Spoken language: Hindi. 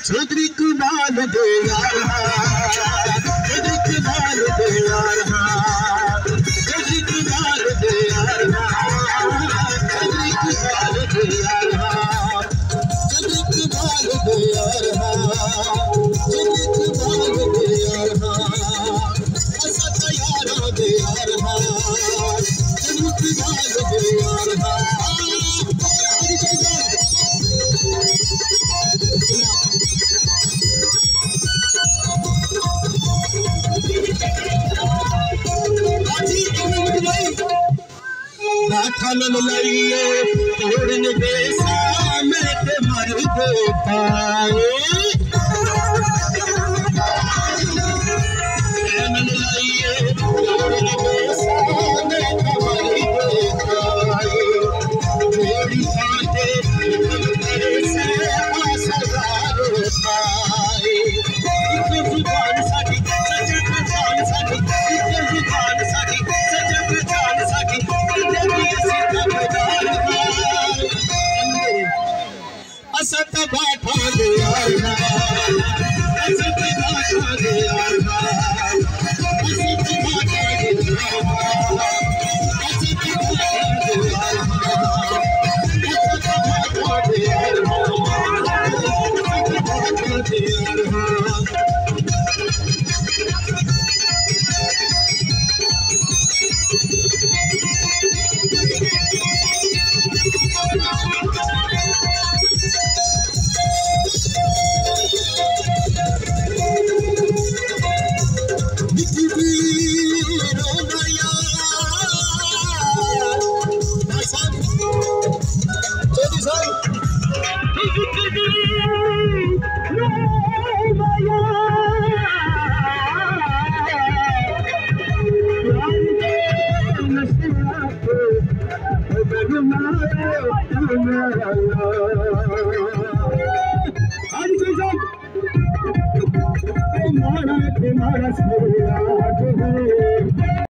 चौधरी कमाल दे यार चौधरी कमाल दे यार चौधरी कमाल दे यार चौधरी कमाल दे यार चौधरी कमाल दे यार चौधरी कमाल दे यार असा तैयार दे यार चौधरी कमाल दे यार बाठल लइए तोड़ने बेसा मैं ते मर दे पाए लइए तोड़ने बेसा मैं ते मर दे पाए मेरी बातें तेरे से आसरार पाए एक जुबान साडी सच पहचान साडी एक जुबान साडी सच पहचान साडी असत बाठा दे यार असत बाठा दे यार असत बाठा दे यार असत बाठा दे यार असत बाठा दे यार असत बाठा दे यार आज